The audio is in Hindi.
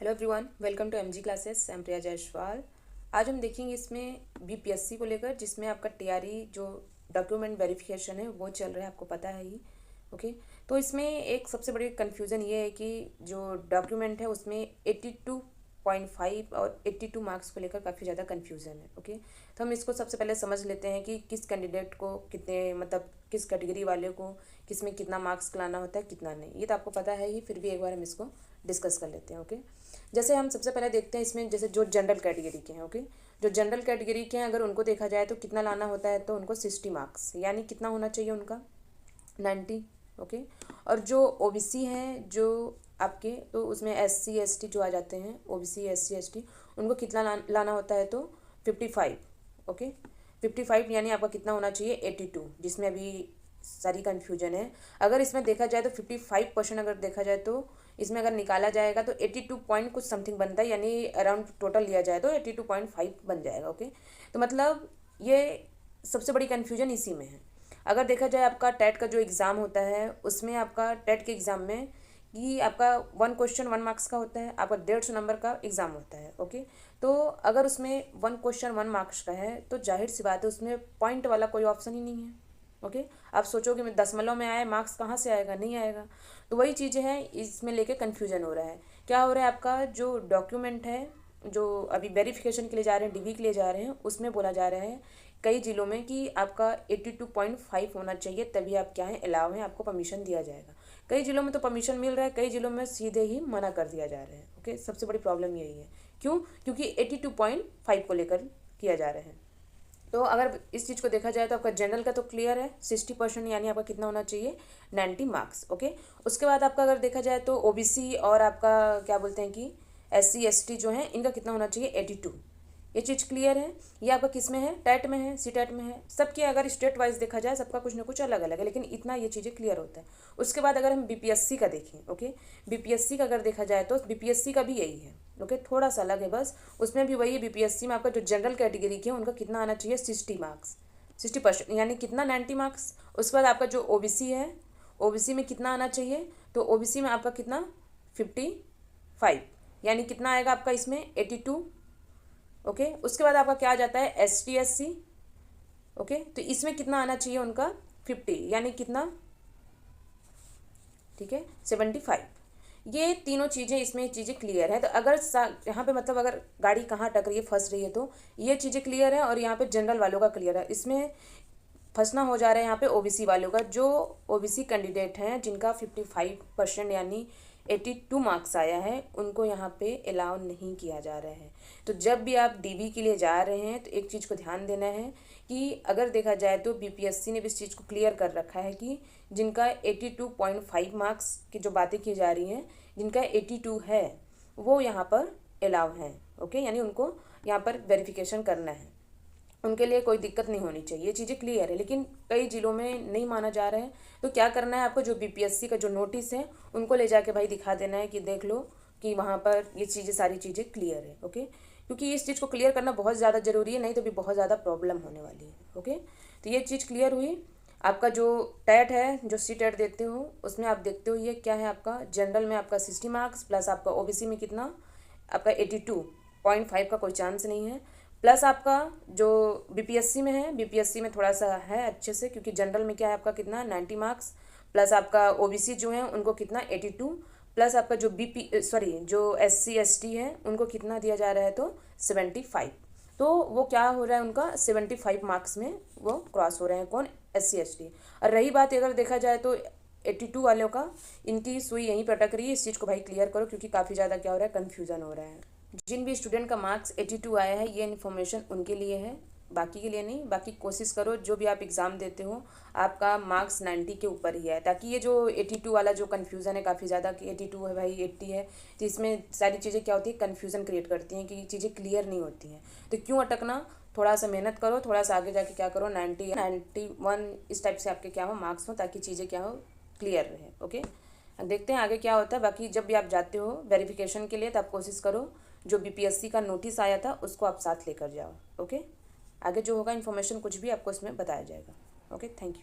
Hello everyone, welcome to MG classes. I am Priya Jaiswal. आज हम देखेंगे इसमें बीपीएससी को लेकर, जिसमें आपका टीआरई जो डॉक्यूमेंट वेरिफिकेशन है वो चल रहा है, आपको पता है ही। ओके, तो इसमें एक सबसे बड़ी कन्फ्यूज़न ये है कि जो डॉक्यूमेंट है उसमें 82.5 और 82 मार्क्स को लेकर काफ़ी ज़्यादा कन्फ्यूज़न है। ओके, तो हम इसको सबसे पहले समझ लेते हैं कि किस कैंडिडेट को कितने, मतलब किस कैटेगरी वाले को किस में कितना मार्क्स लाना होता है, कितना नहीं। ये तो आपको पता है ही, फिर भी एक बार हम इसको डिस्कस कर लेते हैं। ओके, जैसे हम सबसे पहले देखते हैं इसमें, जैसे जो जनरल कैटेगरी के हैं। ओके, जो जनरल कैटेगरी के हैं अगर उनको देखा जाए तो कितना लाना होता है, तो उनको 60 मार्क्स, यानी कितना होना चाहिए उनका 90। ओके, और जो ओबीसी हैं जो आपके, तो उसमें एससी एसटी जो आ जाते हैं, ओबीसी एससी एसटी, उनको कितना लाना होता है, तो 55। ओके, 55 यानी आपका कितना होना चाहिए 82, जिसमें अभी सारी कन्फ्यूजन है। अगर इसमें देखा जाए तो 55% अगर देखा जाए तो इसमें अगर निकाला जाएगा तो 82 पॉइंट कुछ समथिंग बनता है, यानी अराउंड टोटल लिया जाए तो 82.5 बन जाएगा। ओके, तो मतलब ये सबसे बड़ी कन्फ्यूजन इसी में है। अगर देखा जाए आपका टेट का जो एग्ज़ाम होता है, उसमें आपका टेट के एग्ज़ाम में कि आपका 1 क्वेश्चन 1 मार्क्स का होता है, आपका 150 नंबर का एग्ज़ाम होता है। ओके, तो अगर उसमें 1 क्वेश्चन 1 मार्क्स का है तो जाहिर सी बात है उसमें पॉइंट वाला कोई ऑप्शन ही नहीं है। ओके, आप सोचोगे मैं दशमलव में आए, मार्क्स कहाँ से आएगा, नहीं आएगा। तो वही चीज़ें हैं, इसमें लेके कन्फ्यूजन हो रहा है। क्या हो रहा है, आपका जो डॉक्यूमेंट है जो अभी वेरिफिकेशन के लिए जा रहे हैं, डीवी के लिए जा रहे हैं, उसमें बोला जा रहा है कई ज़िलों में कि आपका 82.5 होना चाहिए, तभी आप क्या है अलाउ हैं, आपको परमिशन दिया जाएगा। कई ज़िलों में तो परमिशन मिल रहा है, कई ज़िलों में सीधे ही मना कर दिया जा रहा है। ओके, सबसे बड़ी प्रॉब्लम यही है। क्यों? क्योंकि 82.5 को लेकर किया जा रहा है। तो अगर इस चीज़ को देखा जाए तो आपका जनरल का तो क्लियर है 60%, यानी आपका कितना होना चाहिए 90 मार्क्स। ओके, उसके बाद आपका अगर देखा जाए तो ओबीसी और आपका क्या बोलते हैं कि एससी एसटी जो है, इनका कितना होना चाहिए 82। ये चीज़ क्लियर है। ये आपका किस में है, टेट में है, सी टेट में है। सबके अगर स्टेट वाइज देखा जाए सबका कुछ ना कुछ अलग अलग है, लेकिन इतना ये चीज़ें क्लियर होता है। उसके बाद अगर हम बीपीएससी का देखें, ओके, बीपीएससी का अगर देखा जाए तो बीपीएससी का भी यही है। ओके, थोड़ा सा अलग है बस, उसमें भी वही है। बीपीएससी में आपका जो जनरल कैटेगरी के हैं उनका कितना आना चाहिए 60 मार्क्स, 60%, यानी कितना 90 मार्क्स। उसके बाद आपका जो ओबीसी है, ओबीसी में कितना आना चाहिए, तो ओबीसी में आपका कितना 55, यानी कितना आएगा आपका इसमें 82। ओके, उसके बाद आपका क्या आ जाता है S T S C. Okay, तो इसमें कितना आना चाहिए उनका 50, यानी कितना, ठीक है 75। ये तीनों चीज़ें, इसमें चीज़ें क्लियर है। तो अगर यहाँ पे मतलब अगर गाड़ी कहाँ अटक रही है, फंस रही है, तो ये चीज़ें क्लियर है। और यहाँ पे जनरल वालों का क्लियर है। इसमें फंसना हो जा रहा है यहाँ पे ओबीसी वालों का। जो ओबीसी कैंडिडेट हैं जिनका 55% यानी 82 मार्क्स आया है, उनको यहाँ पे अलाउ नहीं किया जा रहा है। तो जब भी आप डीवी के लिए जा रहे हैं तो एक चीज़ को ध्यान देना है कि अगर देखा जाए तो बीपीएससी ने भी इस चीज़ को क्लियर कर रखा है कि जिनका 82.5 मार्क्स की जो बातें की जा रही हैं, जिनका 82 है वो यहाँ पर अलाउ हैं। ओके, यानी उनको यहाँ पर वेरिफिकेशन करना है, उनके लिए कोई दिक्कत नहीं होनी चाहिए। ये चीज़ें क्लियर है, लेकिन कई ज़िलों में नहीं माना जा रहा है। तो क्या करना है आपको, जो बीपीएससी का जो नोटिस है उनको ले जाके भाई दिखा देना है कि देख लो कि वहाँ पर ये चीज़ें, सारी चीज़ें क्लियर है। ओके, क्योंकि इस चीज़ को क्लियर करना बहुत ज़्यादा ज़रूरी है, नहीं तो भी बहुत ज़्यादा प्रॉब्लम होने वाली है। ओके, तो ये चीज़ क्लियर हुई। आपका जो टेट है, जो सी टेट देते हो, उसमें आप देखते हो ये क्या है, आपका जनरल में आपका 60 मार्क्स, प्लस आपका ओबीसी में कितना, आपका 82.5 का कोई चांस नहीं है, प्लस आपका जो बीपीएससी में है, बीपीएससी में थोड़ा सा है अच्छे से, क्योंकि जनरल में क्या है आपका कितना 90 मार्क्स, प्लस आपका ओबीसी जो है उनको कितना 82, प्लस आपका जो जो एससी एसटी है उनको कितना दिया जा रहा है, तो 75। तो वो क्या हो रहा है, उनका 75 मार्क्स में वो क्रॉस हो रहे हैं, कौन, एससी एसटी। और रही बात अगर देखा जाए तो 82 वालों का, इनकी सुई यहीं पर अटक रही है। इस चीज़ को भाई क्लियर करो, क्योंकि काफ़ी ज़्यादा क्या हो रहा है, कन्फ्यूज़न हो रहा है। जिन भी स्टूडेंट का मार्क्स 82 आया है, ये इन्फॉर्मेशन उनके लिए है, बाकी के लिए नहीं। बाकी कोशिश करो जो भी आप एग्ज़ाम देते हो आपका मार्क्स 90 के ऊपर ही है, ताकि ये जो 82 वाला जो कन्फ्यूज़न है काफ़ी ज़्यादा कि 82 है भाई 80 है, तो इसमें सारी चीज़ें क्या होती है, कन्फ्यूज़न क्रिएट करती हैं कि चीज़ें क्लियर नहीं होती हैं। तो क्यों अटकना, थोड़ा सा मेहनत करो, थोड़ा सा आगे जाके क्या करो, 90 91 इस टाइप से आपके क्या हो मार्क्स हो, ताकि चीज़ें क्या हो, क्लियर रहे। ओके, देखते हैं आगे क्या होता है। बाकी जब भी आप जाते हो वेरिफिकेशन के लिए तो आप कोशिश करो जो बीपीएससी का नोटिस आया था उसको आप साथ लेकर जाओ। ओके, आगे जो होगा इन्फॉर्मेशन कुछ भी आपको इसमें बताया जाएगा। Okay, thank you.